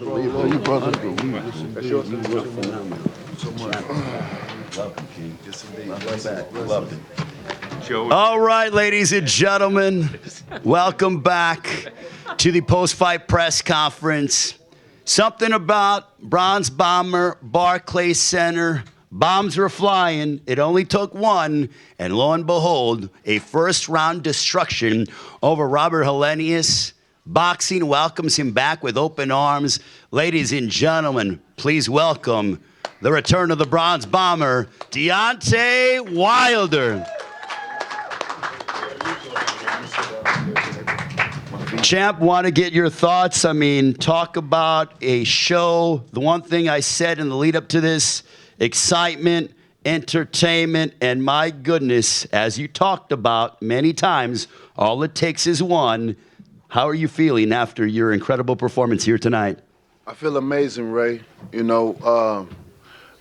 Oh, you brought us the weed. That's yours. So much. Welcome, King. Yes, indeed. Loved it. All right, ladies and gentlemen, welcome back to the post-fight press conference. Something about Bronze Bomber, Barclays Center. Bombs were flying. It only took one, and lo and behold, a first-round destruction over Robert Helenius. Boxing welcomes him back with open arms. Ladies and gentlemen, please welcome the return of the Bronze Bomber, Deontay Wilder. Champ, want to get your thoughts? I mean, talk about a show. The one thing I said in the lead up to this, excitement, entertainment, and my goodness, as you talked about many times, all it takes is one. How are you feeling after your incredible performance here tonight? I feel amazing, Ray. You know,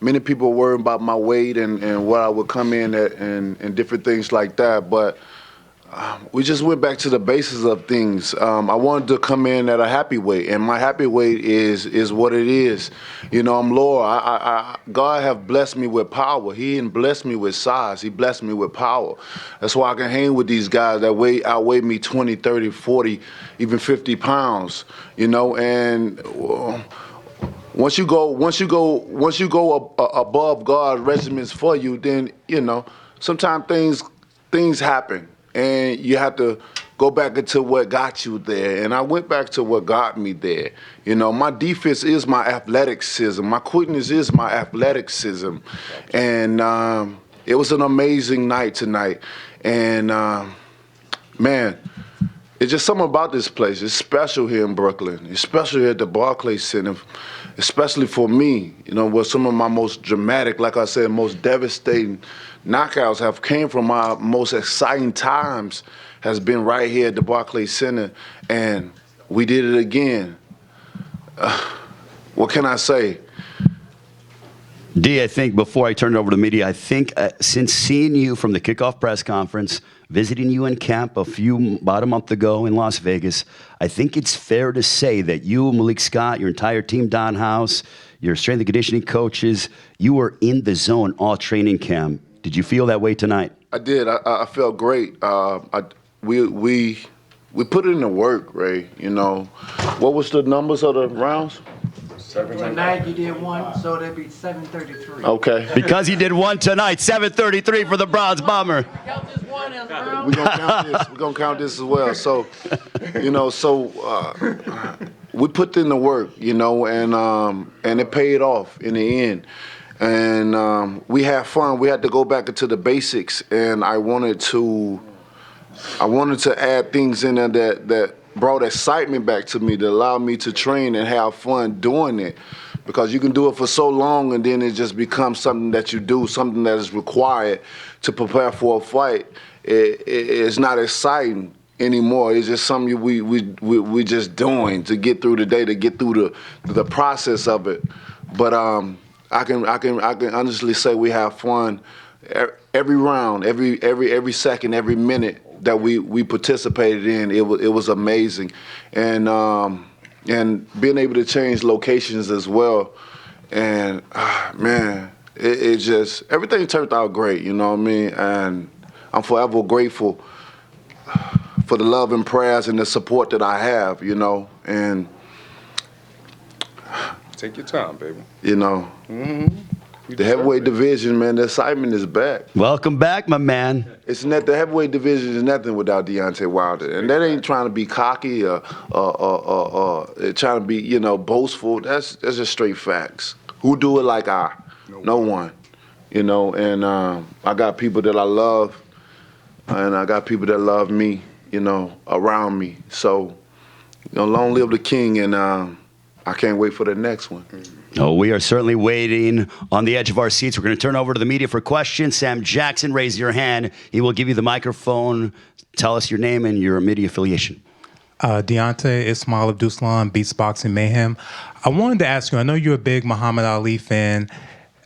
many people worry about my weight and what I would come in at and different things like that, but we just went back to the basis of things. I wanted to come in at a happy weight, and my happy weight is what it is. You know, I'm lower. God have blessed me with power. He didn't bless me with size. He blessed me with power. That's why I can hang with these guys that outweigh me 20, 30, 40, even 50 pounds. You know, and once you go above God's regiments for you, then you know sometimes things happen. And you have to go back into what got you there. And I went back to what got me there. You know, my defense is my athleticism. My quickness is my athleticism. And it was an amazing night tonight. And, man, it's just something about this place. It's special here in Brooklyn. It's special here at the Barclays Center, especially for me, you know, where some of my most dramatic, like I said, most devastating knockouts have came from my most exciting times has been right here at the Barclays Center, and we did it again. What can I say? D, I think before I turn it over to media, I think since seeing you from the kickoff press conference, visiting you in camp about a month ago in Las Vegas, I think it's fair to say that you, Malik Scott, your entire team, Don House, your strength and conditioning coaches, you were in the zone all training camp. Did you feel that way tonight? I did. I felt great. We put it in the work, Ray. You know, what was the numbers of the rounds? Tonight you did one, so that'd be 733. Okay. Because he did one tonight, 733 for the Bronze Bomber. Count this one as a round. We're gonna count this. We're gonna count this as well. So, you know, we put in the work, you know, and it paid off in the end. And we had fun. We had to go back into the basics, and I wanted to add things in there that brought excitement back to me, that allowed me to train and have fun doing it. Because you can do it for so long, and then it just becomes something that you do, something that is required to prepare for a fight. It's not exciting anymore. It's just something we just doing to get through the day, to get through the process of it. But I can honestly say we have fun every round, every second, every minute that we participated in. It was amazing, and being able to change locations as well, and man, it just everything turned out great. You know what I mean? And I'm forever grateful for the love and prayers and the support that I have. You know, and. Take your time, baby. You know, the heavyweight division, man, the excitement is back. Welcome back, my man. It's not the heavyweight division is nothing without Deontay Wilder, and that ain't trying to be cocky or trying to be, you know, boastful. That's just straight facts. Who do it like I? No one. You know, and I got people that I love, and I got people that love me. You know, around me. So, you know, long live the king, and. I can't wait for the next one. Oh, we are certainly waiting on the edge of our seats. We're going to turn over to the media for questions. Sam Jackson, raise your hand. He will give you the microphone. Tell us your name and your media affiliation. Deontay, Ismail Abdussalam, Beats Boxing Mayhem. I wanted to ask you, I know you're a big Muhammad Ali fan.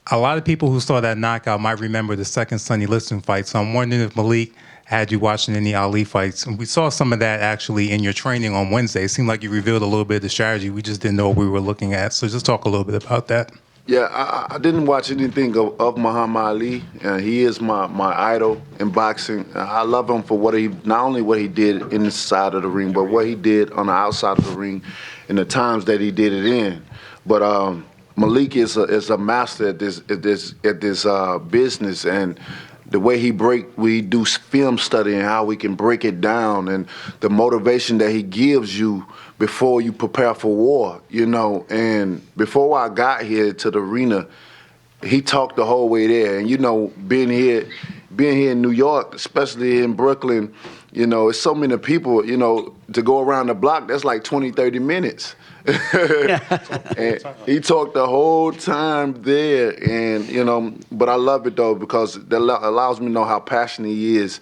A lot of people who saw that knockout might remember the second Sonny Liston fight, so I'm wondering if Malik had you watching any Ali fights. And we saw some of that actually in your training on Wednesday. It seemed like you revealed a little bit of the strategy. We just didn't know what we were looking at. So just talk a little bit about that. Yeah, I didn't watch anything of Muhammad Ali. He is my idol in boxing. I love him for not only what he did inside of the ring, but what he did on the outside of the ring and the times that he did it in. But Malik is a master at this business, and the way we do film study and how we can break it down, and the motivation that he gives you before you prepare for war, And before I got here to the arena, he talked the whole way there. And being here in New York, especially in Brooklyn, it's so many people, to go around the block, that's like 20, 30 minutes. And he talked the whole time there, and but I love it though, because that allows me to know how passionate he is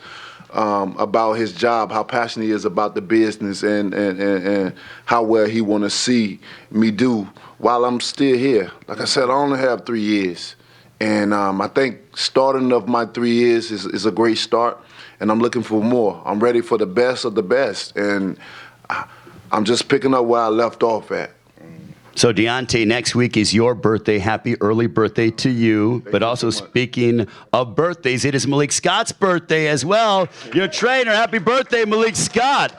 about his job, how passionate he is about the business, and how well he want to see me do while I'm still here. Like I said, I only have 3 years, and I think starting of my 3 years is a great start, and I'm looking for more. I'm ready for the best of the best, and I'm just picking up where I left off at. So, Deontay, next week is your birthday. Happy early birthday to you. But also, speaking of birthdays, it is Malik Scott's birthday as well. Your trainer, happy birthday, Malik Scott.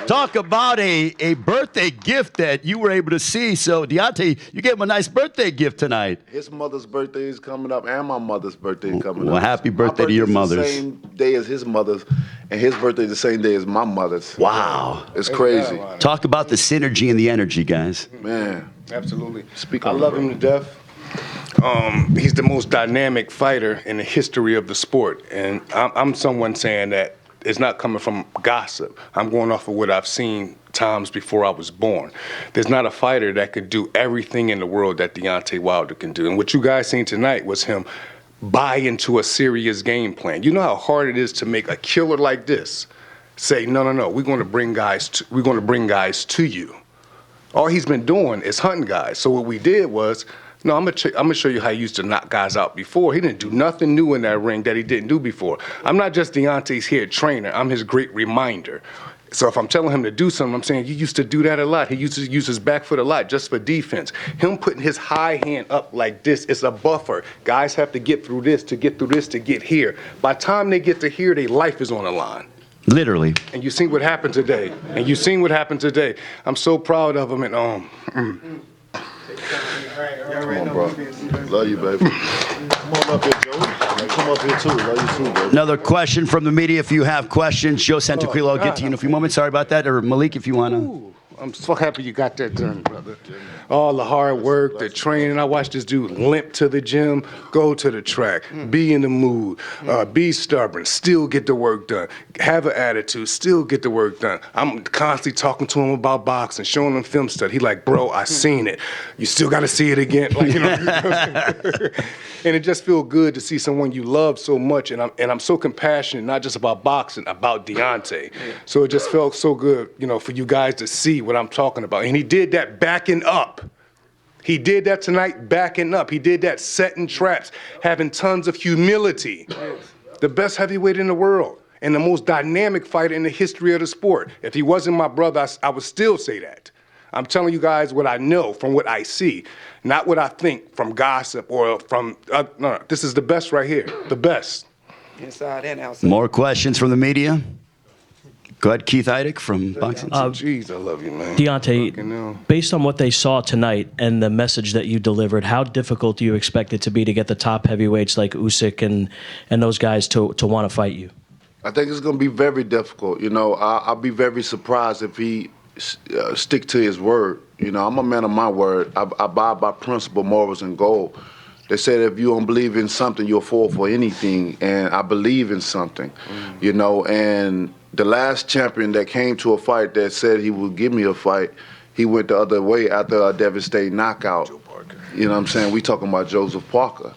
Talk about a birthday gift that you were able to see. So, Deontay, you gave him a nice birthday gift tonight. His mother's birthday is coming up, and my mother's birthday is coming up. Well, happy birthday to your mothers. The same day as his mother's, and his birthday the same day as my mother's. Wow. It's crazy. Talk about the synergy and the energy, guys. Man. Absolutely. Speak I on love it. him to death. He's the most dynamic fighter in the history of the sport. And I'm someone saying that it's not coming from gossip. I'm going off of what I've seen times before I was born. There's not a fighter that could do everything in the world that Deontay Wilder can do. And what you guys seen tonight was him buy into a serious game plan. You know how hard it is to make a killer like this say, no, we're going to bring guys to you. All he's been doing is hunting guys. So what we did was, no, I'm gonna show you how he used to knock guys out before. He didn't do nothing new in that ring that he didn't do before. I'm not just Deontay's head trainer. I'm his great reminder. So if I'm telling him to do something, I'm saying, you used to do that a lot. He used to use his back foot a lot just for defense. Him putting his high hand up like this is a buffer. Guys have to get through this to get through this to get here. By the time they get to here, their life is on the line. Literally. And you seen what happened today. I'm so proud of him. And Come on, bro. Love you, baby. Come on up here, Joe. Come up here, too. Love you, too, baby. Another question from the media. If you have questions, Joe Santaquilo, I'll get to you in a few moments. Sorry about that. Or Malik, if you want to. I'm so happy you got that done, brother. All the hard work, the training. I watched this dude limp to the gym, go to the track, be in the mood, be stubborn, still get the work done, have an attitude, still get the work done. I'm constantly talking to him about boxing, showing him film study. He like, bro, I seen it. You still got to see it again. Like, and it just feels good to see someone you love so much. And I'm so compassionate, not just about boxing, about Deontay. So it just felt so good, for you guys to see what I'm talking about. And he did that backing up. He did that tonight backing up. He did that setting traps, having tons of humility. The best heavyweight in the world and the most dynamic fighter in the history of the sport. If he wasn't my brother, I would still say that. I'm telling you guys what I know from what I see, not what I think from gossip or from, no, this is the best right here, the best. Inside and outside. More questions from the media? Go ahead, Keith Heidick from Boxing. Jeez, I love you, man. Deontay, based on what they saw tonight and the message that you delivered, how difficult do you expect it to be to get the top heavyweights like Usyk and those guys to want to fight you? I think it's going to be very difficult. I'll be very surprised if he stick to his word. I'm a man of my word. I abide by principle, morals, and goal. They said if you don't believe in something, you'll fall for anything, and I believe in something, and the last champion that came to a fight that said he would give me a fight, he went the other way after a devastating knockout. Joe Parker. You know what I'm saying? We talking about Joseph Parker.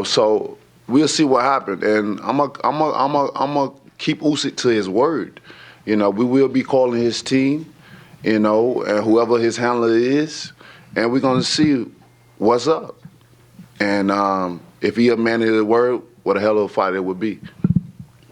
So we'll see what happened, and I'm a keep Usyk to his word. We will be calling his team, and whoever his handler is, and we're gonna see what's up. And if he a man of his word, what a hell of a fight it would be.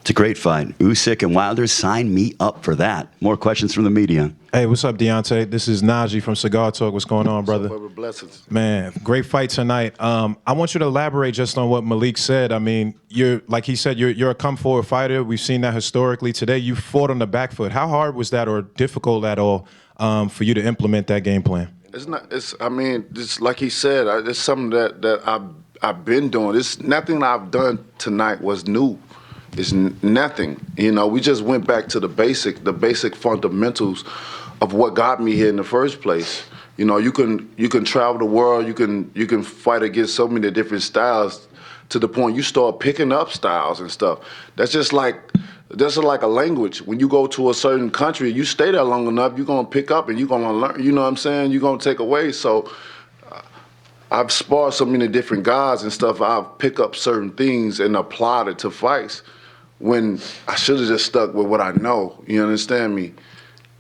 It's a great fight. Usyk and Wilder, sign me up for that. More questions from the media. Hey, what's up, Deontay? This is Najee from Cigar Talk. What's going on, brother? Blessings. Man, great fight tonight. I want you to elaborate just on what Malik said. I mean, you're like he said, you're a come-forward fighter. We've seen that historically. Today, you fought on the back foot. How hard was that, or difficult at all, for you to implement that game plan? It's not. It's. I mean, just like he said, it's something that I've been doing. It's nothing I've done tonight was new. It's nothing. You know, we just went back to the basic fundamentals of what got me here in the first place. You know, you can travel the world, you can fight against so many different styles to the point you start picking up styles and stuff. That's just like a language. When you go to a certain country, you stay there long enough, you're gonna pick up and you're gonna learn. You know what I'm saying? You're gonna take away. So I've sparred so many different guys and stuff. I've picked up certain things and applied it to fights when I should have just stuck with what I know. You understand me?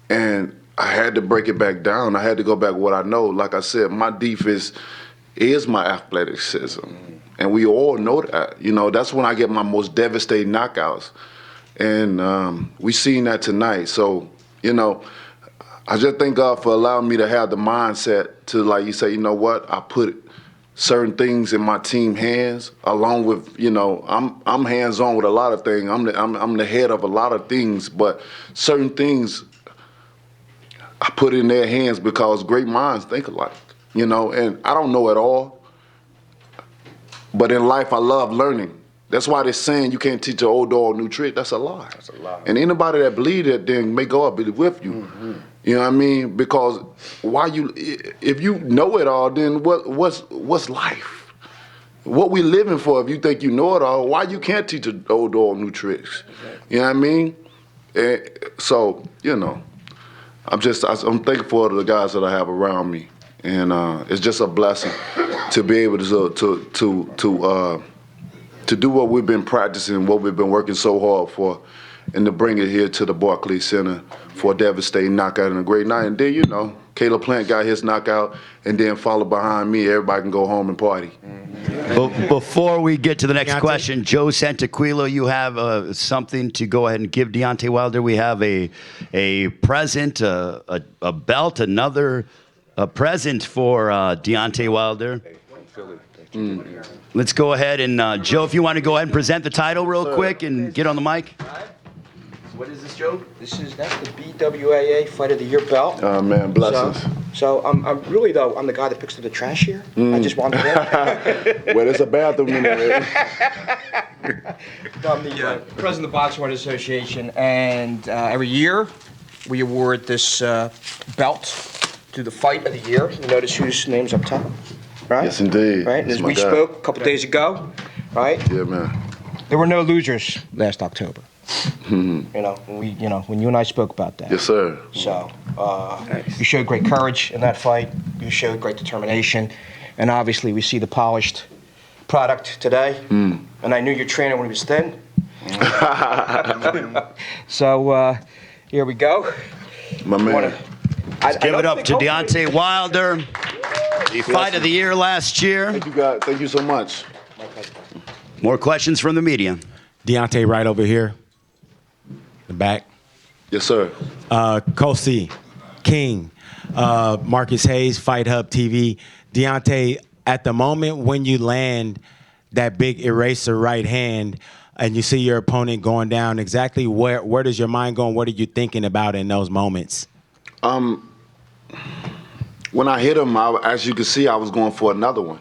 And I had to break it back down. I had to go back with what I know. Like I said, my defense is my athleticism. And we all know that. You know, that's when I get my most devastating knockouts. And we seen that tonight. So, you know, I just thank God for allowing me to have the mindset to, like you say, you know what, I put certain things in my team hands, along with, you know, I'm hands-on with a lot of things. I'm the head of a lot of things, but certain things I put in their hands because great minds think alike, you know, and I don't know it all, but in life I love learning. That's why they're saying you can't teach an old dog new trick. That's a lie. That's a lie. And anybody that believe that then may go up and whip you. Mm-hmm. You know what I mean? Because if you know it all, then what's life? What we living for? If you think you know it all, why you can't teach an old dog new tricks? You know what I mean? And so, you know, I'm thankful for the guys that I have around me, and it's just a blessing to be able to do what we've been practicing, what we've been working so hard for, and to bring it here to the Barclays Center for a devastating knockout and a great night. And then, you know, Caleb Plant got his knockout, and then followed behind me. Everybody can go home and party. Before we get to the next question, Joe Santaquilo, you have something to go ahead and give Deontay Wilder. We have a present, a belt, another present for Deontay Wilder. Let's go ahead and, Joe, if you want to go ahead and present the title real quick and get on the mic. What is this, Joe? That's the BWAA Fight of the Year belt. Oh, man, blessings. So I'm really, though, I'm the guy that picks up the trash here. I just wanted to Well, there's a bathroom in there. I'm the president of the Boxing Writers Association, and every year we award this belt to the Fight of the Year. You notice whose name's up top, right? Yes, indeed. Right, and as we spoke a couple days ago, right? Yeah, man. There were no losers last October. You know, when you and I spoke about that. Yes, sir. So you showed great courage in that fight. You showed great determination, and obviously we see the polished product today. And I knew your trainer when he was thin. So here we go. My man. Let's give it up to Deontay Wilder, the Fight of the Year last year. Thank you, guys. Thank you so much. More questions from the media. Deontay right over here. The back. Yes, sir. Kosi, King, Marcus Hayes, Fight Hub TV. Deontay, at the moment when you land that big eraser right hand and you see your opponent going down, exactly where does your mind go and what are you thinking about in those moments? When I hit him, as you can see, I was going for another one,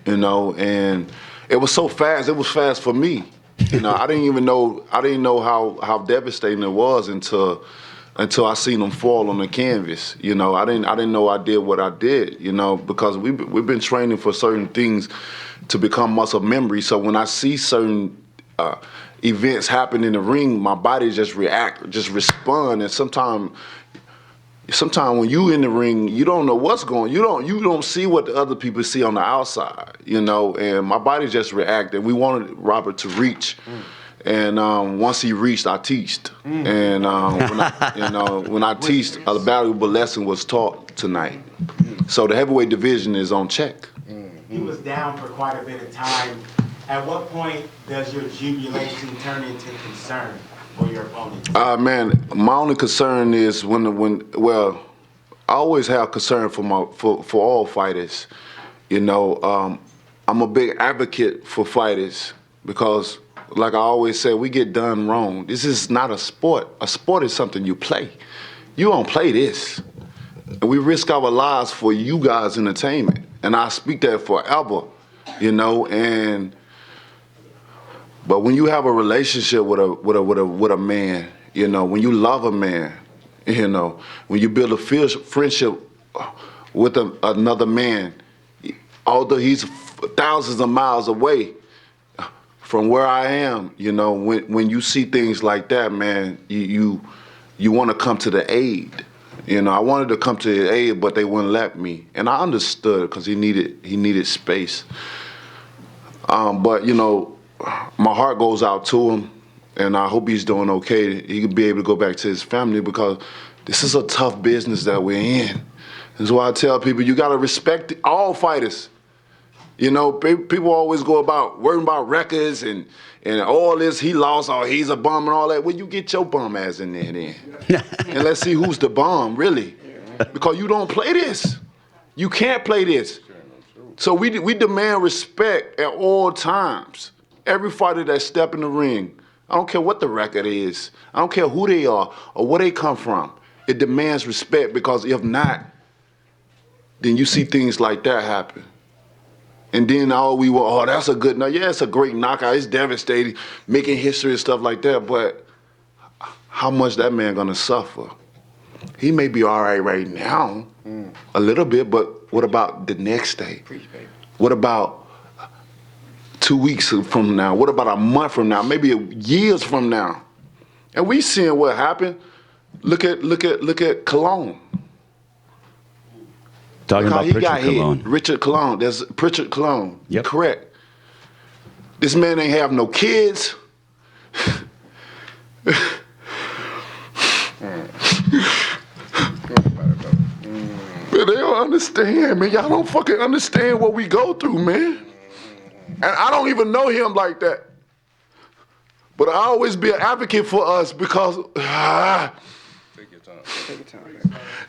you know, and it was so fast. It was fast for me. You know, I didn't know how devastating it was until I seen him fall on the canvas. You know, I didn't know I did what I did. You know, because we've been training for certain things to become muscle memory. So when I see certain events happen in the ring, my body just respond. And sometimes when you in the ring, you don't know what's going. You don't see what the other people see on the outside, you know. And my body just reacted. We wanted Robert to reach, and once he reached, I teached. And when I teached, a valuable lesson was taught tonight. So the heavyweight division is on check. He was down for quite a bit of time. At what point does your jubilation turn into concern for your opponent? Man, my only concern is well, I always have concern for all fighters. You know, I'm a big advocate for fighters because, like I always say, we get done wrong. This is not a sport. A sport is something you play. You don't play this. And we risk our lives for you guys' entertainment. And I speak that forever, you know, but when you have a relationship with a man, you know, when you love a man, you know, when you build a friendship with another man, although he's thousands of miles away from where I am, you know, when you see things like that, man, you want to come to the aid. You know, I wanted to come to the aid, but they wouldn't let me, and I understood because he needed space. But you know, my heart goes out to him, and I hope he's doing okay. He could be able to go back to his family because this is a tough business that we're in. That's why I tell people you gotta respect all fighters. You know, people always go about worrying about records and all this, he lost or he's a bum and all that. Well, you get your bum ass in there then. And let's see who's the bum, really. Because you don't play this. You can't play this. So we demand respect at all times. Every fighter that step in the ring, I don't care what the record is. I don't care who they are or where they come from. It demands respect because if not, then you see things like that happen. And then that's a good knockout. Yeah, it's a great knockout. It's devastating, making history and stuff like that. But how much that man gonna suffer? He may be all right now, a little bit, but what about the next day? What about 2 weeks from now? What about a month from now? Maybe years from now? And we seeing what happened. Look at Cologne. Talking about Pritchard Cologne. Richard Cologne. There's Pritchard Cologne. Yep. Correct. This man ain't have no kids. Man, they don't understand, man. Y'all don't fucking understand what we go through, man. And I don't even know him like that. But I always be an advocate for us because take your time. Take your time, man.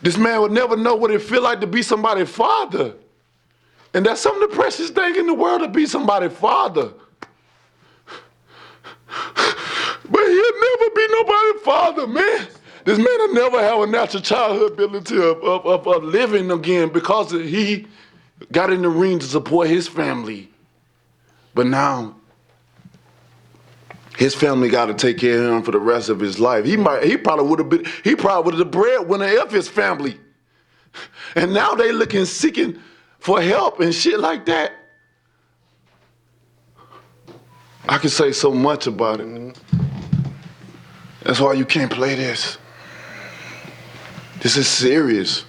This man would never know what it feel like to be somebody's father. And that's some of the precious thing in the world, to be somebody's father. But he'll never be nobody's father, man. This man will never have a natural childhood ability of living again because he got in the ring to support his family. But now, his family got to take care of him for the rest of his life. He probably would have been the breadwinner of his family. And now they seeking for help and shit like that. I can say so much about it. That's why you can't play this. This is serious.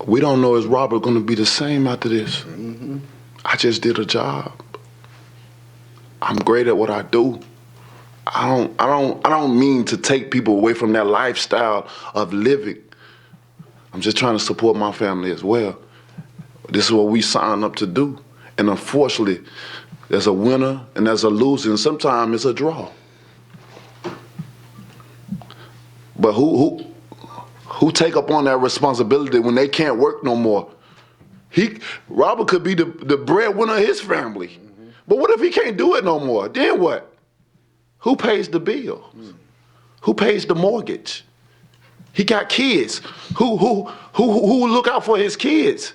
We don't know, is Robert gonna be the same after this? I just did a job. I'm great at what I do. I don't mean to take people away from that lifestyle of living. I'm just trying to support my family as well. This is what we signed up to do. And unfortunately, there's a winner and there's a loser, and sometimes it's a draw. But who take up on that responsibility when they can't work no more? Robert could be the breadwinner of his family. But what if he can't do it no more? Then what? Who pays the bills? Who pays the mortgage? He got kids. Who will look out for his kids?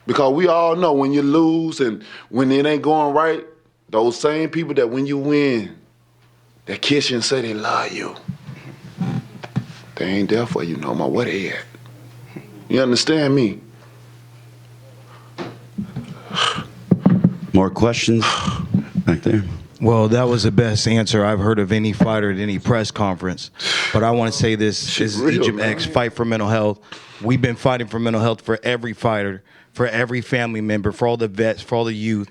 Because we all know when you lose and when it ain't going right, those same people that when you win, that kiss you and say they love you, they ain't there for you no more. Where they at? You understand me? More questions back there? Well, that was the best answer I've heard of any fighter at any press conference. But I want to say this is Egypt X, Fight for Mental Health. We've been fighting for mental health for every fighter, for every family member, for all the vets, for all the youth.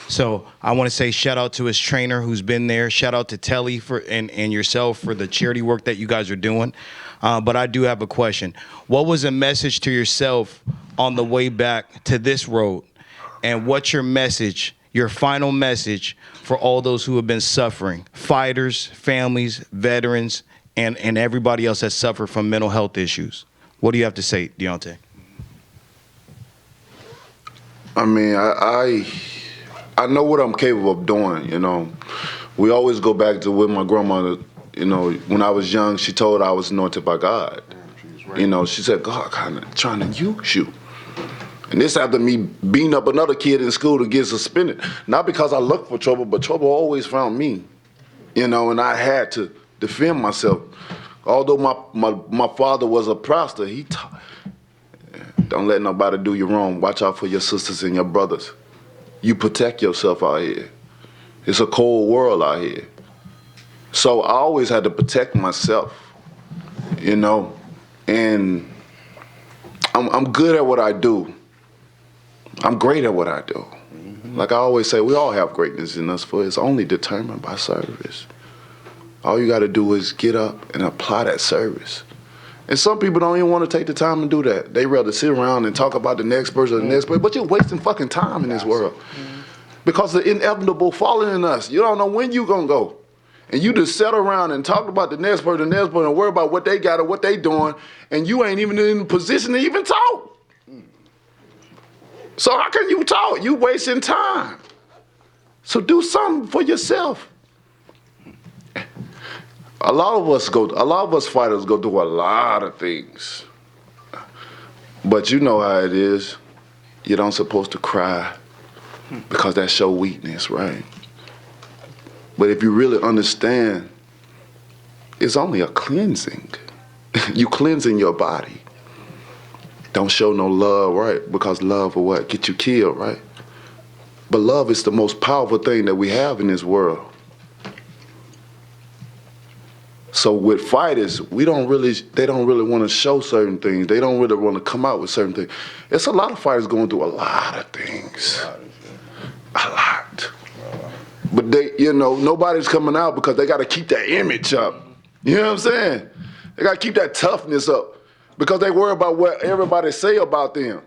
So I want to say shout out to his trainer who's been there. Shout out to Telly and yourself for the charity work that you guys are doing. But I do have a question. What was a message to yourself on the way back to this road? And what's your message your final message for all those who have been suffering, fighters, families, veterans, and everybody else that suffered from mental health issues. What do you have to say, Deontay? I mean, I know what I'm capable of doing, you know. We always go back to when my grandmother, you know, when I was young, she told I was anointed by God. You know, she said, God kind of trying to use you. And this after me beating up another kid in school to get suspended. Not because I looked for trouble, but trouble always found me. You know, and I had to defend myself. Although my father was a pastor, he taught, don't let nobody do you wrong. Watch out for your sisters and your brothers. You protect yourself out here. It's a cold world out here. So I always had to protect myself, you know, and I'm good at what I do. I'm great at what I do. Like I always say, we all have greatness in us, for it's only determined by service. All you got to do is get up and apply that service. And some people don't even want to take the time to do that. They rather sit around and talk about the next person or the next person, but you're wasting fucking time in this world. Because the inevitable falling in us. You don't know when you gonna go. And you just sit around and talk about the next person, and worry about what they got or what they doing, and you ain't even in a position to even talk. So how can you talk? You wasting time. So do something for yourself. A lot of us fighters go through a lot of things. But you know how it is. You don't supposed to cry because that's your weakness, right? But if you really understand, it's only a cleansing. You cleansing your body. Don't show no love, right? Because love will what? Get you killed, right? But love is the most powerful thing that we have in this world. So with fighters, they don't really want to show certain things. They don't really want to come out with certain things. It's a lot of fighters going through a lot of things. A lot. But they, you know, nobody's coming out because they got to keep that image up. You know what I'm saying? They got to keep that toughness up because they worry about what everybody say about them.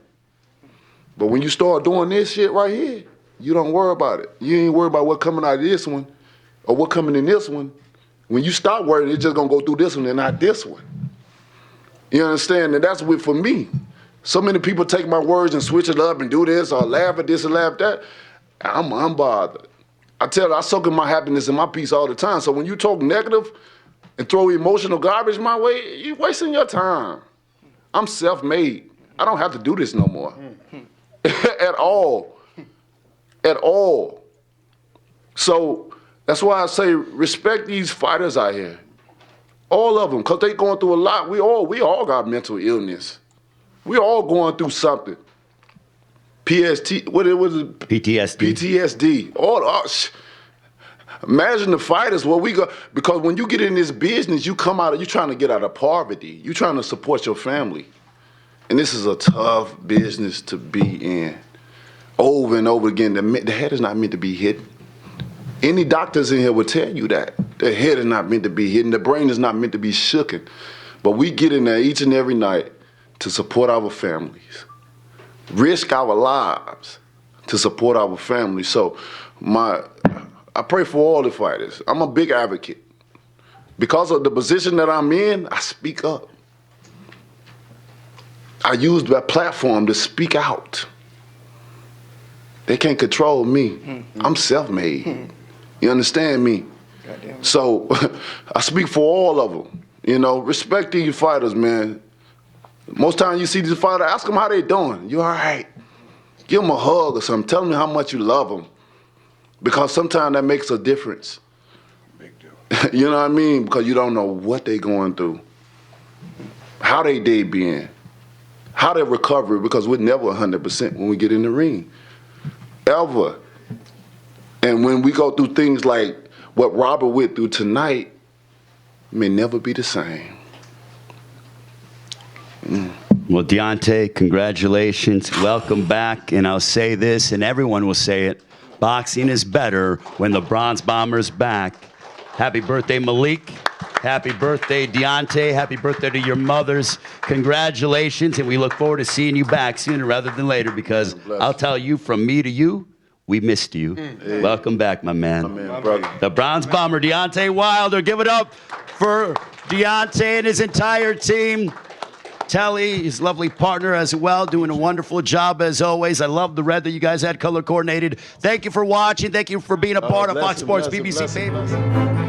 But when you start doing this shit right here, you don't worry about it. You ain't worry about what coming out of this one or what coming in this one. When you stop worrying, it's just gonna go through this one and not this one. You understand? And that's what for me. So many people take my words and switch it up and do this or laugh at this and laugh at that. I'm unbothered. I soak in my happiness and my peace all the time. So when you talk negative and throw emotional garbage my way, you're wasting your time. I'm self-made. I don't have to do this no more. At all. At all. So that's why I say respect these fighters out here. All of them, because they going through a lot. We all got mental illness. We all going through something. What was it? PTSD. Imagine the fighters, what we got, because when you get in this business, you you're trying to get out of poverty. You're trying to support your family. And this is a tough business to be in. Over and over again, the head is not meant to be hidden. Any doctors in here will tell you that. The head is not meant to be hidden. The brain is not meant to be shooken. But we get in there each and every night to support our families. Risk our lives to support our families. So I pray for all the fighters. I'm a big advocate. Because of the position that I'm in, I speak up. I use that platform to speak out. They can't control me. I'm self-made. You understand me? So I speak for all of them. You know, respect these fighters, man. Most times you see these fighters, ask them how they doing. You all right? Give them a hug or something. Tell them how much you love them. Because sometimes that makes a difference. Big deal. You know what I mean? Because you don't know what they going through. How they day being. How they recover, because we're never 100% when we get in the ring. Ever. And when we go through things like what Robert went through tonight, it may never be the same. Well, Deontay, congratulations. Welcome back. And I'll say this, and everyone will say it. Boxing is better when the Bronze Bomber's back. Happy birthday, Malik. Happy birthday, Deontay. Happy birthday to your mothers. Congratulations. And we look forward to seeing you back sooner rather than later, because I'll tell you, from me to you, We missed you. Welcome back, my man. Man, brother. The Bronze Bomber, Deontay Wilder. Give it up for Deontay and his entire team. Telly, his lovely partner as well, doing a wonderful job as always. I love the red that you guys had color coordinated. Thank you for watching. Thank you for being a part of bless Fox him, Sports bless him, BBC bless him. Fables.